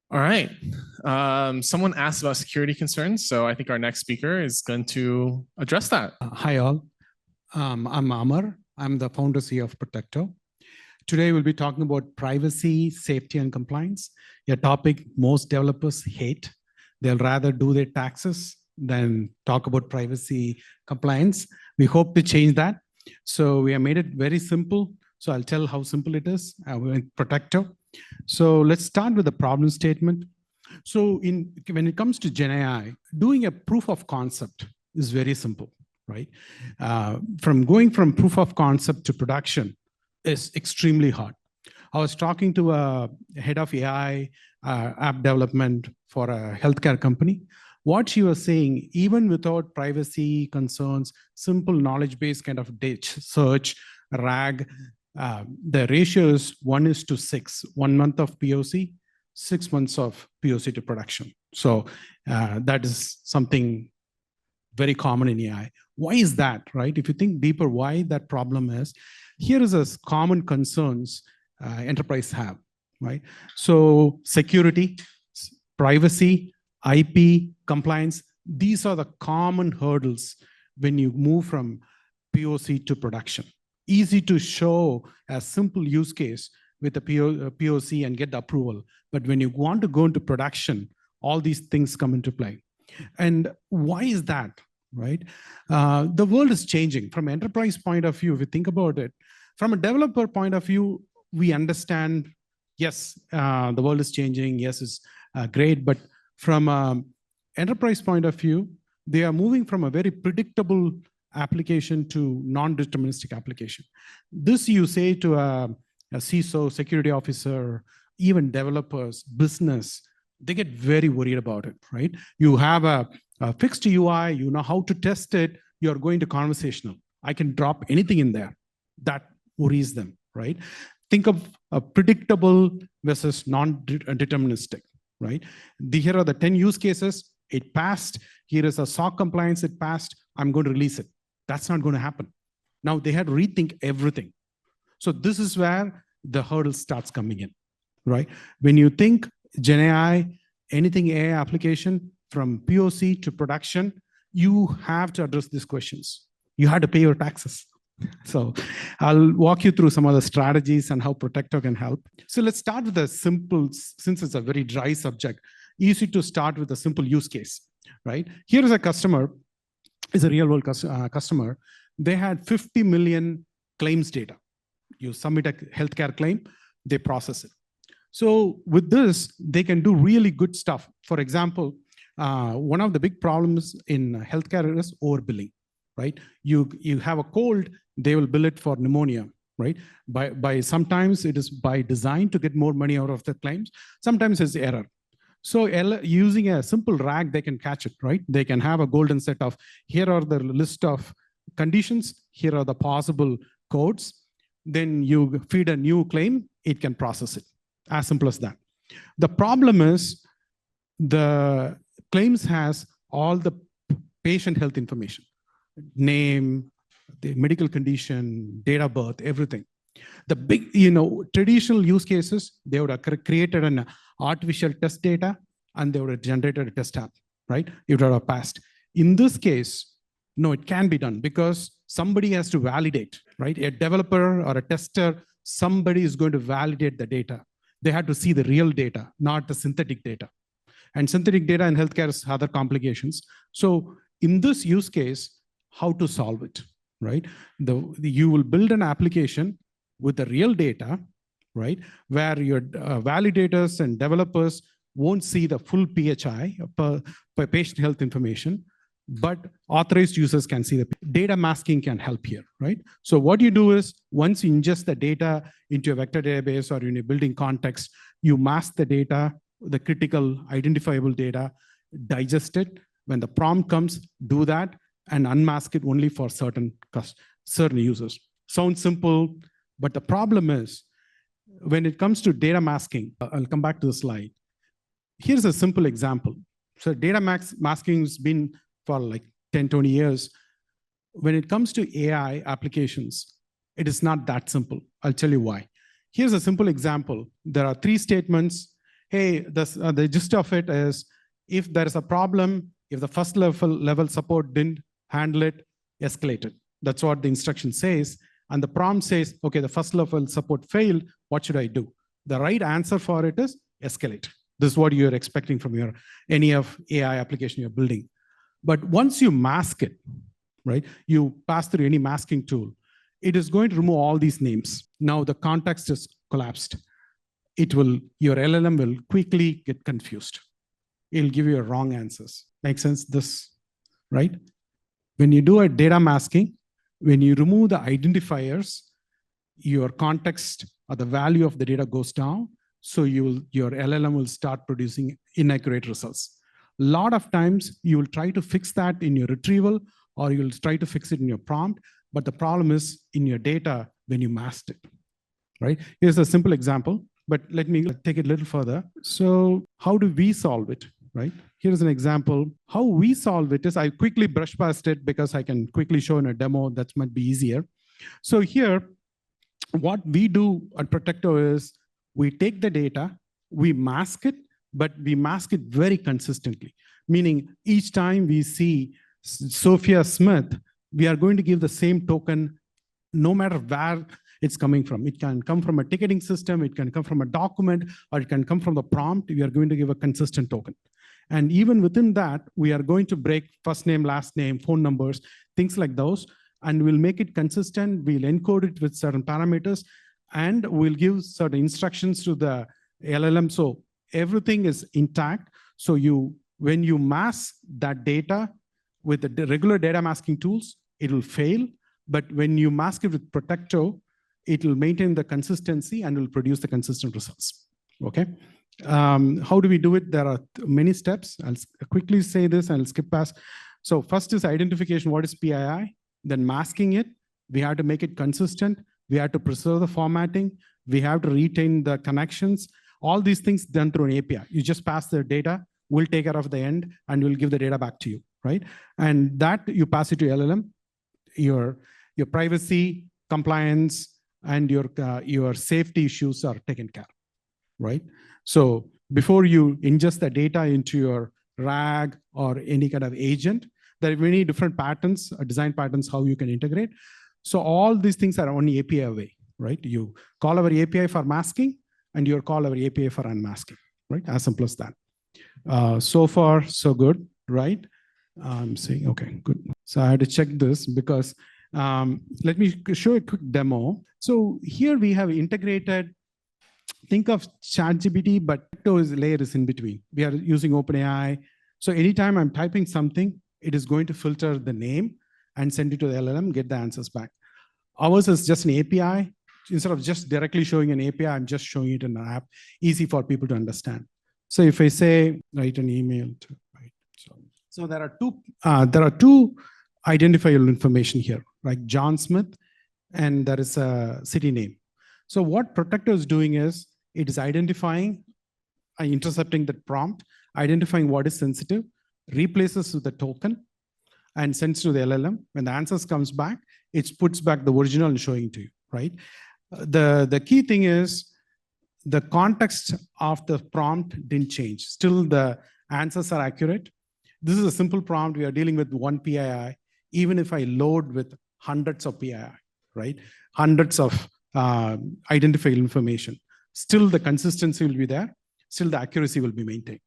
All right. Someone asked about security concerns, so I think our next speaker is going to address that. Hi all, I'm Amar. I'm the founder CEO of Protecto. Today we'll be talking about privacy, safety, and compliance, a topic most developers hate. They'll rather do their taxes than talk about privacy compliance. We hope to change that. So we have made it very simple. So I'll tell how simple it is with Protecto. So let's start with the problem statement. So when it comes to Gen AI, doing a proof of concept is very simple, right? From going from proof of concept to production is extremely hard. I was talking to a head of AI app development for a healthcare company. What she was saying, even without privacy concerns, simple knowledge-based kind of search, RAG, the ratio is 1:6, 1 month of POC, 6 months of POC to production. So that is something very common in AI. Why is that, right? If you think deeper, why that problem is, here is a common concerns enterprise have, right? So security, privacy, IP, compliance, these are the common hurdles when you move from POC to production. Easy to show a simple use case with a POC and get the approval. But when you want to go into production, all these things come into play. And why is that, right? The world is changing. From an enterprise point of view, if you think about it, from a developer point of view, we understand, yes, the world is changing. Yes, it's great. But from an enterprise point of view, they are moving from a very predictable application to non-deterministic application. This you say to a CISO, security officer, even developers, business, they get very worried about it, right? You have a fixed UI, you know how to test it, you're going to conversational. I can drop anything in there. That worries them, right? Think of a predictable versus non-deterministic, right? Here are the 10 use cases. It passed. Here is a SOC compliance. It passed. I'm going to release it. That's not going to happen. Now they had to rethink everything. So this is where the hurdle starts coming in, right? When you think Gen AI, anything AI application from POC to production, you have to address these questions. You have to pay your taxes. So I'll walk you through some of the strategies and how Protecto can help. So let's start with a simple, since it's a very dry subject, easy to start with a simple use case, right? Here is a customer, is a real world customer. They had 50 million claims data. You submit a healthcare claim, they process it. So with this, they can do really good stuff. For example, one of the big problems in healthcare is overbilling, right? You have a cold, they will bill it for pneumonia, right? By sometimes it is by design to get more money out of the claims. Sometimes it's error. So using a simple RAG, they can catch it, right? They can have a golden set of, here are the list of conditions, here are the possible codes. Then you feed a new claim, it can process it. As simple as that. The problem is the claims has all the patient health information, name, the medical condition, date of birth, everything. The big, traditional use cases, they would have created an artificial test data and they would have generated a test app, right? It would have passed. In this case, no, it can be done because somebody has to validate, right? A developer or a tester, somebody is going to validate the data. They had to see the real data, not the synthetic data. And synthetic data in healthcare has other complications. So in this use case, how to solve it, right? You will build an application with the real data, right? Where your validators and developers won't see the full PHI, per patient health information, but authorized users can see the data masking can help here, right? So what you do is once you ingest the data into a vector database or in a building context, you mask the data, the critical identifiable data, digest it. When the prompt comes, do that and unmask it only for certain users. Sounds simple, but the problem is when it comes to data masking, I'll come back to the slide. Here's a simple example. So data masking has been for like 10, 20 years. When it comes to AI applications, it is not that simple. I'll tell you why. Here's a simple example. There are 3 statements. hey, the gist of it is, if there is a problem, if the first level support didn't handle it, escalate it. That's what the instruction says. And the prompt says, okay, the first level support failed. What should I do? The right answer for it is escalate. This is what you're expecting from your any of AI application you're building. But once you mask it, right, you pass through any masking tool, it is going to remove all these names. Now the context is collapsed. Your LLM will quickly get confused. It'll give you wrong answers. Make sense? This, right? When you do a data masking, when you remove the identifiers, your context or the value of the data goes down. So your LLM will start producing inaccurate results. A lot of times you will try to fix that in your retrieval, or you'll try to fix it in your prompt. But the problem is in your data when you masked it, right? Here's a simple example, but let me take it a little further. So how do we solve it, right? Here's an example. How we solve it is, I quickly brush past it because I can quickly show in a demo that might be easier. So here, what we do at Protecto is we take the data, we mask it, but we mask it very consistently. Meaning each time we see Sophia Smith, we are going to give the same token no matter where it's coming from. It can come from a ticketing system, it can come from a document, or it can come from the prompt. We are going to give a consistent token. And even within that, we are going to break first name, last name, phone numbers, things like those, and we'll make it consistent. We'll encode it with certain parameters, and we'll give certain instructions to the LLM. So everything is intact. So when you mask that data with the regular data masking tools, it will fail. But when you mask it with Protecto, it will maintain the consistency and will produce the consistent results. Okay. How do we do it? There are many steps. I'll quickly say this and I'll skip past. So first is identification. What is PII? Then masking it. We have to make it consistent. We have to preserve the formatting. We have to retain the connections. All these things done through an API. You just pass the data. We'll take care of the end and we'll give the data back to you, right? And that you pass it to LLM. Your privacy, compliance, and your safety issues are taken care of, right? So before you ingest the data into your RAG or any kind of agent, there are many different patterns, design patterns, how you can integrate. So all these things are only API away, right? You call our API for masking, and you call our API for unmasking, right? As simple as that. So far, so good, right? I'm saying, okay, good. So I had to check this because let me show a quick demo. So here we have integrated, think of ChatGPT, but those layers in between. We are using OpenAI. So anytime I'm typing something, it is going to filter the name and send it to the LLM, get the answers back. Ours is just an API. Instead of just directly showing an API, I'm just showing it in an app, easy for people to understand. So if I say, write an email to, right? So there are two identifiable information here, like John Smith, and there is a city name. So what Protecto is doing is, it is identifying, intercepting the prompt, identifying what is sensitive, replaces with the token, and sends to the LLM. When the answers comes back, it puts back the original and showing to you, right? The key thing is the context of the prompt didn't change. Still, the answers are accurate. This is a simple prompt. We are dealing with one PII. Even if I load with hundreds of PII, right? Hundreds of identifiable information, still the consistency will be there. Still the accuracy will be maintained.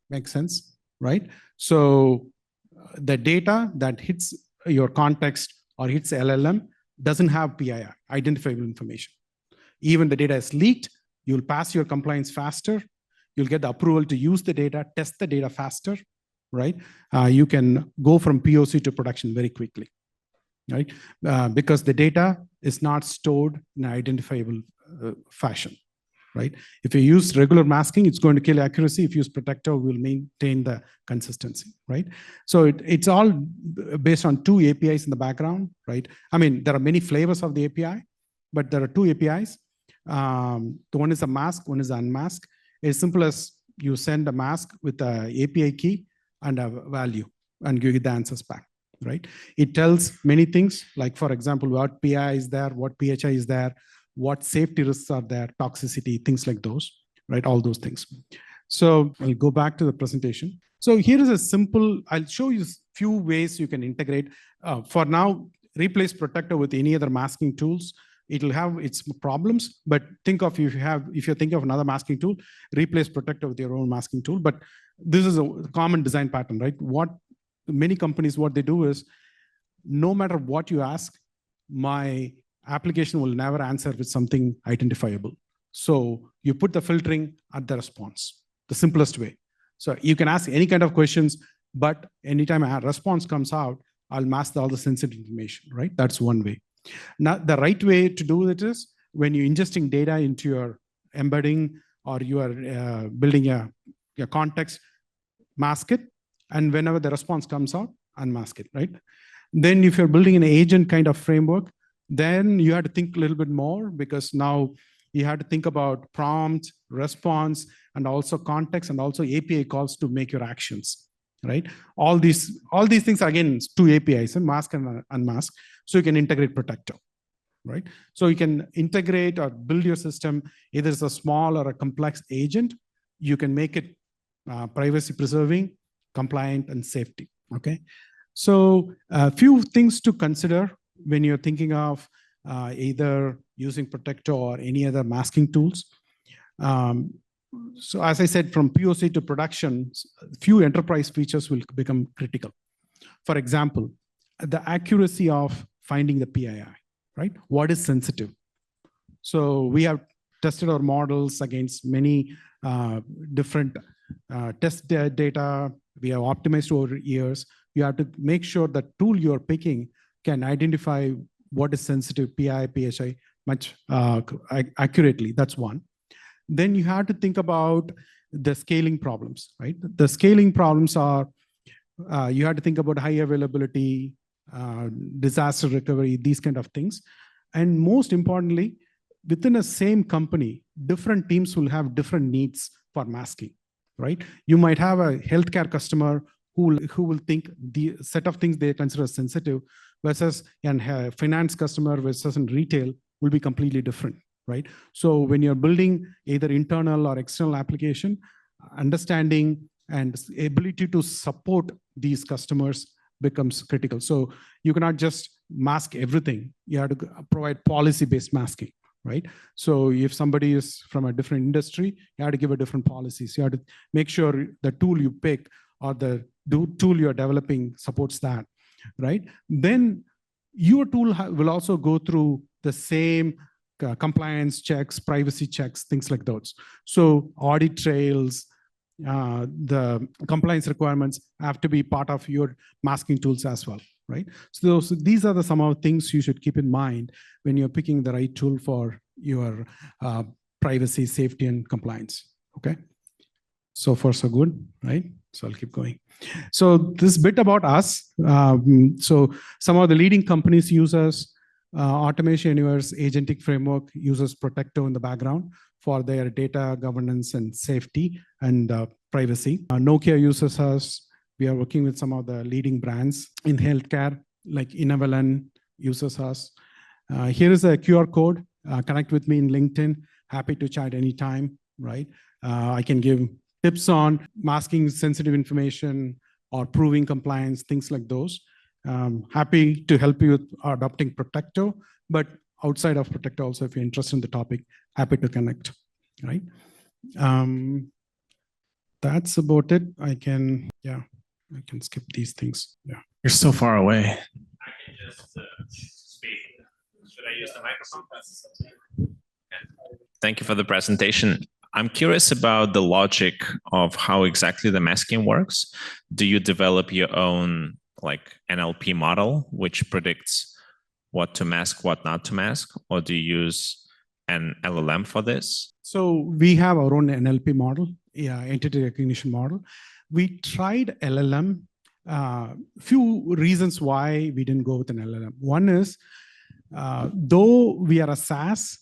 Make sense, right? So the data that hits your context or hits LLM doesn't have PII, identifiable information. Even the data is leaked, you'll pass your compliance faster. You'll get the approval to use the data, test the data faster, right? You can go from POC to production very quickly, right? Because the data is not stored in an identifiable fashion, right? If you use regular masking, it's going to kill accuracy. If you use Protecto, we'll maintain the consistency, right? So it's all based on two APIs in the background, right? I mean, there are many flavors of the API, but there are two APIs. The one is a mask, one is an unmask. As simple as you send a mask with an API key and a value, and you get the answers back, right? It tells many things, like, for example, what PI is there, what PHI is there, what safety risks are there, toxicity, things like those, right? All those things. So I'll go back to the presentation. So here is a simple, I'll show you a few ways you can integrate. For now, replace Protecto with any other masking tools. It'll have its problems, but think of if you're thinking of another masking tool, replace Protecto with your own masking tool. But this is a common design pattern, right? What many companies, what they do is, no matter what you ask, my application will never answer with something identifiable. So you put the filtering at the response, the simplest way. So you can ask any kind of questions, but anytime a response comes out, I'll mask all the sensitive information, right? That's one way. Now, the right way to do it is when you're ingesting data into your embedding or you are building a context, mask it. And whenever the response comes out, unmask it, right? Then if you're building an agent kind of framework, then you have to think a little bit more, because now you have to think about prompt, response, and also context, and also API calls to make your actions, right? All these things are, again, two APIs, and mask and unmask. So you can integrate Protecto, right? So you can integrate or build your system, either it's a small or a complex agent. You can make it privacy preserving, compliant, and safety, okay? So a few things to consider when you're thinking of either using Protecto or any other masking tools. So as I said, from POC to production, few enterprise features will become critical. For example, the accuracy of finding the PII, right? What is sensitive? So we have tested our models against many different test data. We have optimized over years. You have to make sure the tool you're picking can identify what is sensitive, PI, PHI, much accurately. That's one. Then you have to think about the scaling problems, right? The scaling problems are, you have to think about high availability, disaster recovery, these kind of things. And most importantly, within a same company, different teams will have different needs for masking, right? You might have a healthcare customer who will think the set of things they consider sensitive, versus a finance customer versus in retail will be completely different, right? So when you're building either internal or external application, understanding and ability to support these customers becomes critical. So you cannot just mask everything. You have to provide policy-based masking, right? So if somebody is from a different industry, you have to give a different policies. You have to make sure the tool you pick or the tool you're developing supports that, right? Then your tool will also go through the same compliance checks, privacy checks, things like those. So audit trails, the compliance requirements have to be part of your masking tools as well, right? So these are some of the things you should keep in mind when you're picking the right tool for your privacy, safety, and compliance, okay? So far, so good, right? So I'll keep going. So this bit about us. So some of the leading companies use us. Automation Universe Agentic Framework uses Protecto in the background for their data governance and safety and privacy. Nokia uses us. We are working with some of the leading brands in healthcare, like Inavalon uses us. Here is a QR code. Connect with me in LinkedIn. Happy to chat anytime, right? I can give tips on masking sensitive information or proving compliance, things like those. Happy to help you with adopting Protecto, but outside of Protecto also, if you're interested in the topic, happy to connect, right? That's about it. I can skip these things. Yeah. You're so far away. I can just speak. Should I use the microphone? Thank you for the presentation. I'm curious about the logic of how exactly the masking works. Do you develop your own like NLP model, which predicts what to mask, what not to mask, or do you use an LLM for this? So we have our own NLP model, entity recognition model. We tried LLM. Few reasons why we didn't go with an LLM. One is, though we are a SaaS,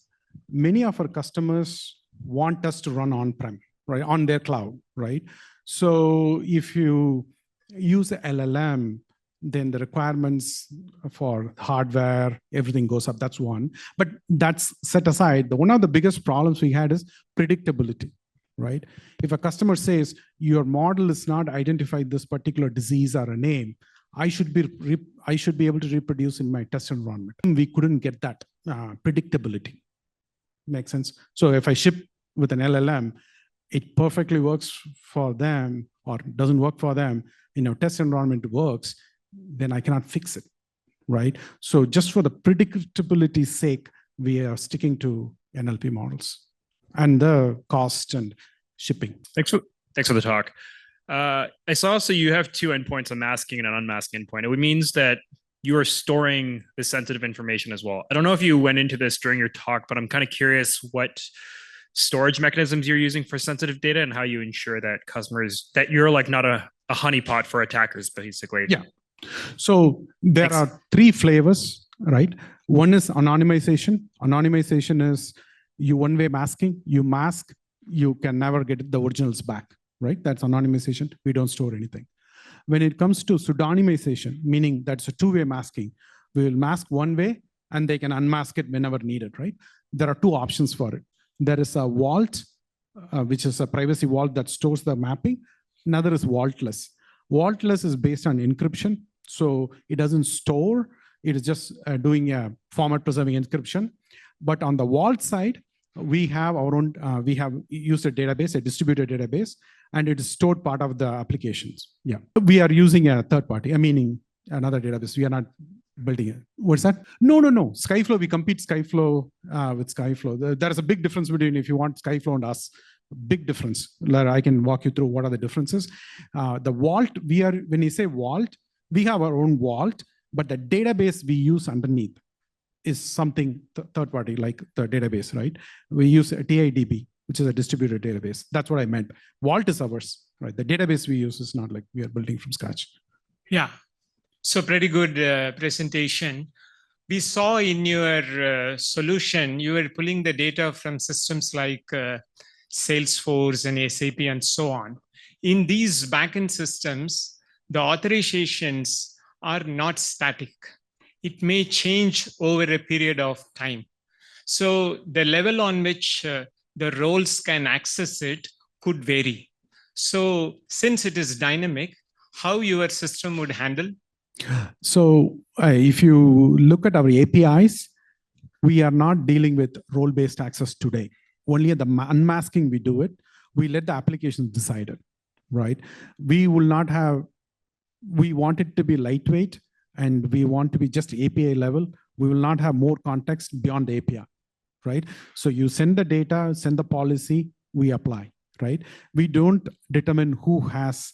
many of our customers want us to run on-prem, right, on their cloud, right? So if you use a LLM, then the requirements for hardware, everything goes up. That's one. But that's set aside. One of the biggest problems we had is predictability, right? If a customer says your model is not identified this particular disease or a name, I should be able to reproduce in my test environment. We couldn't get that predictability. Makes sense? So if I ship with an LLM, it perfectly works for them or doesn't work for them, test environment works, then I cannot fix it, right? So just for the predictability's sake, we are sticking to NLP models and the cost and shipping. Thanks for the talk. I saw so you have two endpoints, a masking and an unmasking endpoint. It means that you are storing the sensitive information as well. I don't know if you went into this during your talk, but I'm kind of curious what storage mechanisms you're using for sensitive data and how you ensure that that you're like not a honeypot for attackers, basically. Yeah. So there are three flavors, right? One is anonymization. Anonymization is you one-way masking. You mask, you can never get the originals back, right? That's anonymization. We don't store anything. When it comes to pseudonymization, meaning that's a two-way masking, we will mask one way and they can unmask it whenever needed, right? There are two options for it. There is a vault, which is a privacy vault that stores the mapping. Another is vaultless. Vaultless is based on encryption. So it doesn't store, it is just doing a format preserving encryption. But on the vault side, we have our own, we have used a database, a distributed database, and it is stored part of the applications. Yeah. We are using a third party, meaning another database. We are not building it. What's that? No. Skyflow, we compete Skyflow with Skyflow. There is a big difference between if you want Skyflow and us. Big difference. I can walk you through what are the differences. The vault, when you say vault, we have our own vault, but the database we use underneath is something third party, like the database, right? We use a TIDB, which is a distributed database. That's what I meant. Vault is ours, right? The database we use is not like we are building from scratch. Yeah. So pretty good presentation. We saw in your solution, you were pulling the data from systems like Salesforce and SAP and so on. In these backend systems, the authorizations are not static. It may change over a period of time. So the level on which the roles can access it could vary. So since it is dynamic, how your system would handle? So if you look at our APIs, we are not dealing with role-based access today. Only at the unmasking we do it. We let the applications decide it, right? We will not have, we want it to be lightweight and we want to be just API level. We will not have more context beyond the API, right? So you send the data, send the policy, we apply, right? We don't determine who has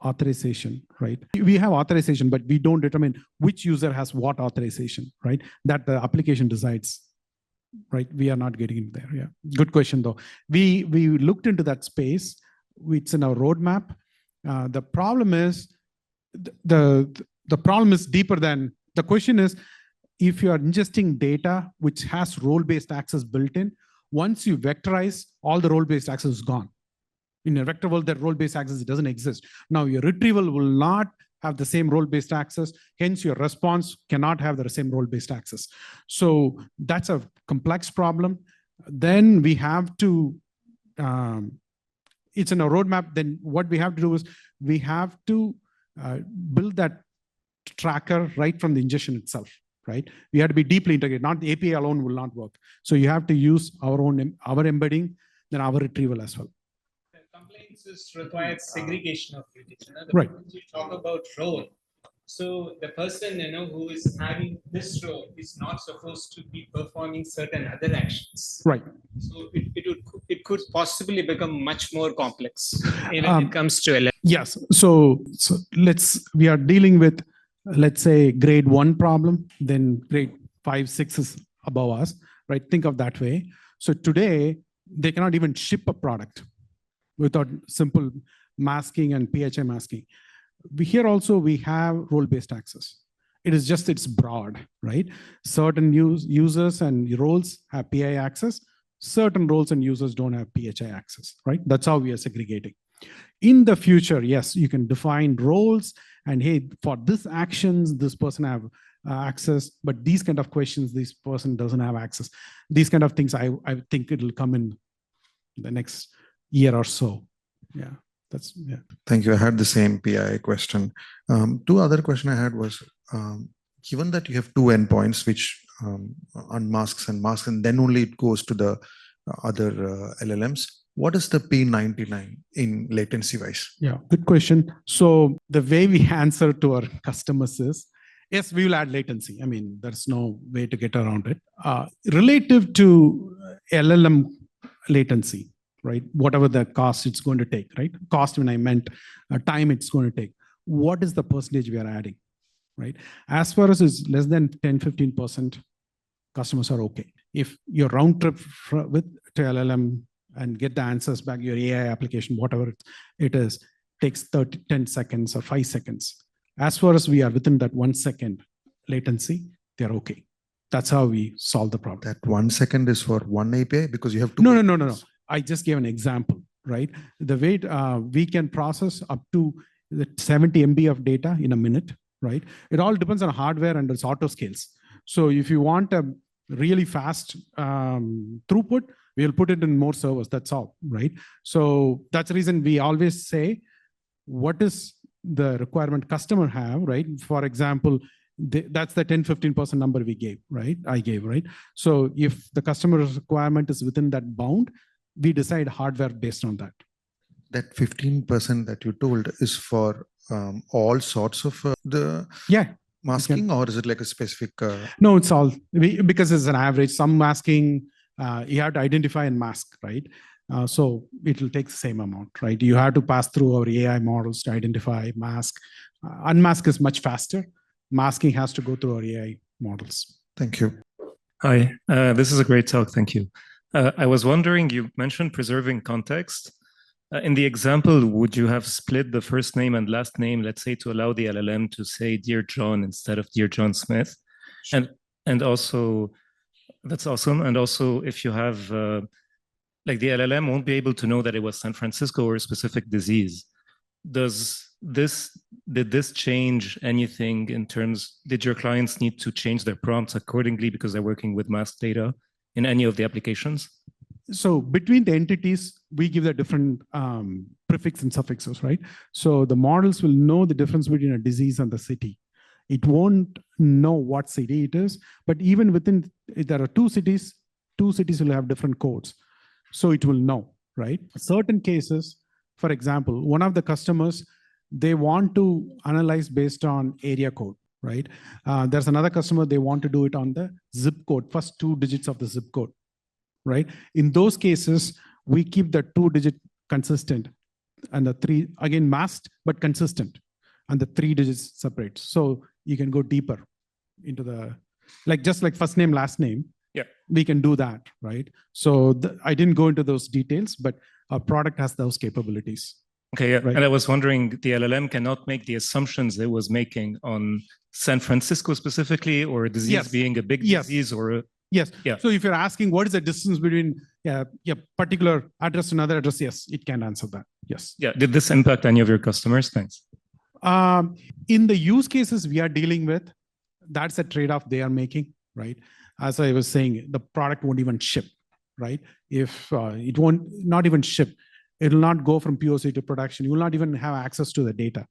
authorization, right? We have authorization, but we don't determine which user has what authorization, right? That the application decides, right? We are not getting into there. Yeah, good question though. We looked into that space. It's in our roadmap. The problem is the problem is deeper than the question is if you are ingesting data which has role-based access built in. Once you vectorize, all the role-based access is gone. In a vector world, that role-based access doesn't exist. Now your retrieval will not have the same role-based access. Hence your response cannot have the same role-based access. So that's a complex problem. Then we have to, it's in a roadmap. Then what we have to do is we have to build that tracker right from the ingestion itself, right? We have to be deeply integrated. Not the API alone will not work. So you have to use our embedding, then our retrieval as well. Compliance requires segregation of duties. Right. You talk about role. So the person who is having this role is not supposed to be performing certain other actions. Right. So it could possibly become much more complex when it comes to LLM. Yes. So we are dealing with, let's say, grade 1 problem, then grade 5, 6 is above us, right? Think of that way. So today they cannot even ship a product without simple masking and PHI masking. Here also we have role-based access. It is just, it's broad, right? Certain users and roles have PI access. Certain roles and users don't have PHI access, right? That's how we are segregating. In the future, yes, you can define roles and hey, for this actions, this person have access, but these kind of questions, this person doesn't have access. These kind of things, I think it will come in the next year or so. Yeah, that's, yeah. Thank you. I had the same PI question. Two other question I had was, given that you have two endpoints, which unmasks and masks, and then only it goes to the other LLMs, what is the P99 in latency wise? Yeah, good question. So the way we answer to our customers is, yes, we will add latency. I mean, there's no way to get around it. Relative to LLM latency, right? Whatever the cost it's going to take, right? Cost when I meant time it's going to take. What is the percentage we are adding, right? As far as it's less than 10, 15%, customers are okay. If your round trip with to LLM and get the answers back, your AI application, whatever it is, takes 10 seconds or 5 seconds. As far as we are within that 1 second latency, they're okay. That's how we solve the problem. That 1 second is for one API because you have two. No. I just gave an example, right? The way we can process up to the 70 MB of data in a minute, right? It all depends on hardware and its auto scales. So if you want a really fast throughput, we'll put it in more servers. That's all, right? So that's the reason we always say, what is the requirement customer have, right? For example, that's the 10-15% number we gave, right? I gave, right? So if the customer's requirement is within that bound, we decide hardware based on that. That 15% that you told is for all sorts of the masking, or is it like a specific? No, it's all because it's an average. Some masking you have to identify and mask, right? So it will take the same amount, right? You have to pass through our AI models to identify, mask. Unmask is much faster. Masking has to go through our AI models. Thank you. Hi, this is a great talk. Thank you. I was wondering, you mentioned preserving context. In the example, would you have split the first name and last name, let's say, to allow the LLM to say Dear John instead of Dear John Smith? Sure. And also, that's awesome. And also, if you have, like the LLM won't be able to know that it was San Francisco or a specific disease. Did this change anything in terms, did your clients need to change their prompts accordingly because they're working with mask data in any of the applications? So between the entities, we give the different prefix and suffixes, right? So the models will know the difference between a disease and the city. It won't know what city it is, but even within, if there are two cities will have different codes. So it will know, right? Certain cases, for example, one of the customers, they want to analyze based on area code, right? There's another customer, they want to do it on the zip code, first 2 digits of the zip code, right? In those cases, we keep the 2-digit consistent and the 3, again, masked, but consistent, and the 3 digits separate. So you can go deeper into the, like just like first name, last name, yeah, we can do that, right? So I didn't go into those details, but our product has those capabilities. Okay, yeah. Right. And I was wondering, the LLM cannot make the assumptions it was making on San Francisco specifically, or a disease being a big disease, or yes. Yeah. So if you're asking what is the distance between a particular address to another address, yes, it can answer that. Yes. Yeah. Did this impact any of your customers? Thanks. In the use cases we are dealing with, that's a trade-off they are making, right? As I was saying, the product won't even ship, right? If it won't not even ship, it will not go from POC to production. You will not even have access to the data.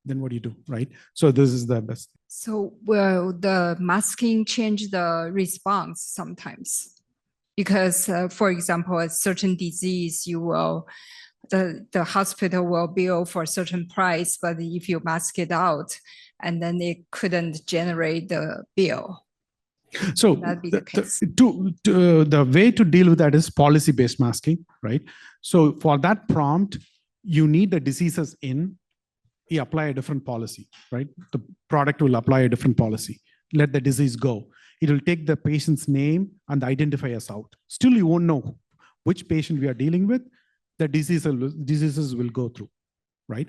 Then what do you do, right? So this is the best. So will the masking change the response sometimes? Because, for example, a certain disease, you will, the hospital will bill for a certain price, but if you mask it out, and then it couldn't generate the bill. So the way to deal with that is policy-based masking, right? So for that prompt, you need the diseases in, you apply a different policy, right? The product will apply a different policy. Let the disease go. It will take the patient's name and the identifiers out. Still, you won't know which patient we are dealing with. The diseases will go through, right?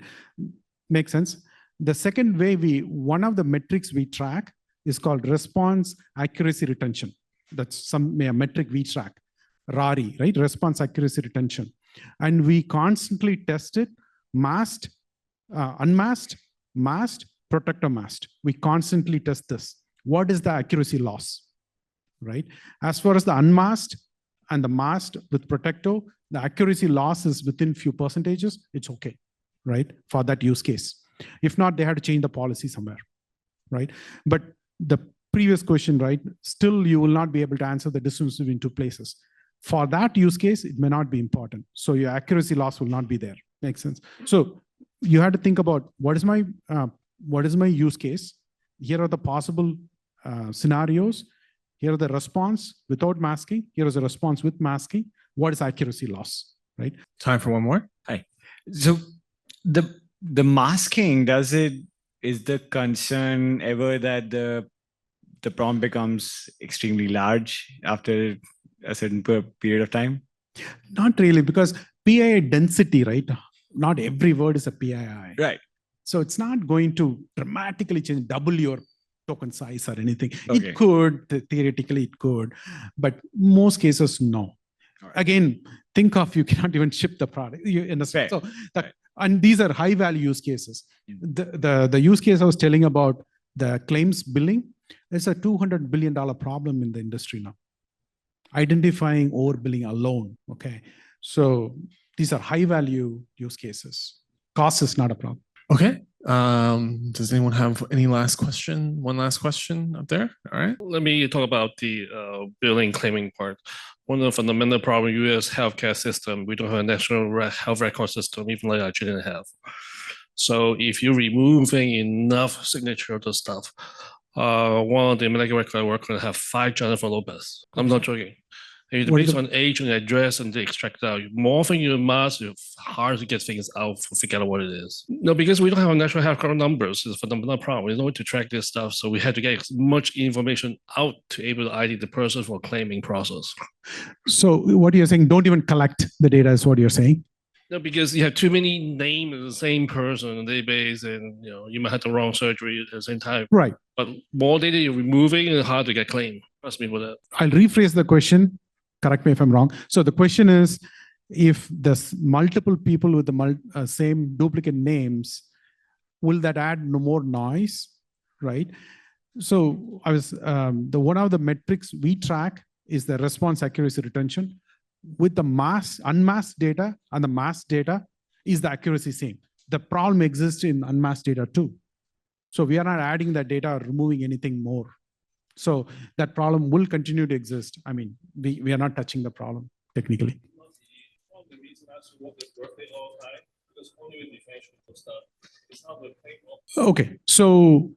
Makes sense? The second way one of the metrics we track is called response accuracy retention. That's a metric we track, RARI, right? Response accuracy retention. And we constantly test it, masked, unmasked, masked, Protecto masked. We constantly test this. What is the accuracy loss, right? As far as the unmasked, and the masked with Protecto, the accuracy loss is within few percentages, it's okay, right? For that use case. If not, they had to change the policy somewhere, right? But the previous question, right? Still, you will not be able to answer the distance between two places. For that use case, it may not be important. So your accuracy loss will not be there. Makes sense. So you had to think about what is my use case? Here are the possible scenarios. Here are the response without masking. Here is a response with masking. What is accuracy loss, right? Time for one more. Hi. So the masking, is the concern ever that the prompt becomes extremely large after a certain period of time? Not really, because PII density, right? Not every word is a PII. Right. So it's not going to dramatically change, double your token size or anything. Okay. It could, theoretically it could, but most cases, no. All right. Again, think of, you cannot even ship the product. You understand? Right. So and these are high value use cases. The use case I was telling about, the claims billing, it's a $200 billion problem in the industry now. Identifying overbilling alone, okay? So these are high value use cases. Cost is not a problem. Okay. Does anyone have any last question? One last question up there? All right. Let me talk about the billing claiming part. One of the fundamental problems in U.S. healthcare system, we don't have a national health record system, even like I didn't have. So if you're removing enough signature of the stuff, one of the medical record workers have 5 Jennifer Lopez. I'm not joking. It's based on age and address, and they extract out. More often you mask, it's hard to get things out, figure out what it is. No, because we don't have national health record numbers. It's a fundamental problem. We don't know to track this stuff, so we had to get as much information out to able to ID the person for claiming process. So what you're saying, don't even collect the data is what you're saying? No, because you have too many names of the same person in the database, and you might have the wrong surgery at the same time. Right. But more data you're removing, it's hard to get claim. Trust me with that. I'll rephrase the question. Correct me if I'm wrong. So the question is, if there's multiple people with the same duplicate names, will that add no more noise, right? So I was one of the metrics we track is the response accuracy retention. With the unmasked data and the masked data, is the accuracy same? The problem exists in unmasked data too. So we are not adding that data or removing anything more. So that problem will continue to exist. I mean, we are not touching the problem technically. Okay, so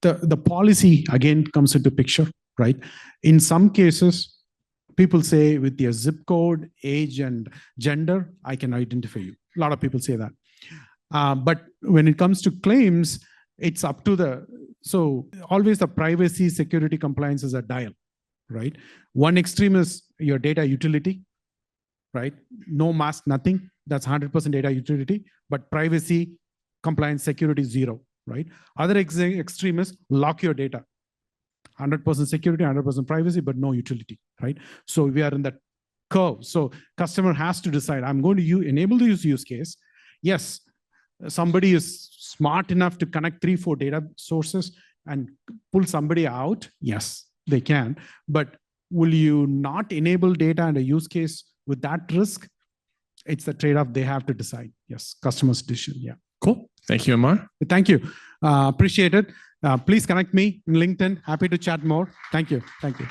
the policy again comes into picture, right? In some cases, people say with your zip code, age, and gender, I can identify you. A lot of people say that. But when it comes to claims, it's up to so always the privacy, security, compliance is a dial, right? One extreme is your data utility, right? No mask, nothing. That's 100% data utility, but privacy, compliance, security, 0, right? Other extreme is lock your data. 100% security, 100% privacy, but no utility, right? So we are in that curve. So customer has to decide, I'm going to enable the use case. Yes, somebody is smart enough to connect 3-4 data sources and pull somebody out. Yes, they can. But will you not enable data and a use case with that risk? It's the trade-off they have to decide. Yes, customer's decision. Yeah. Cool. Thank you, Amar. Thank you. Appreciate it. Please connect me in LinkedIn. Happy to chat more. Thank you. Thank you.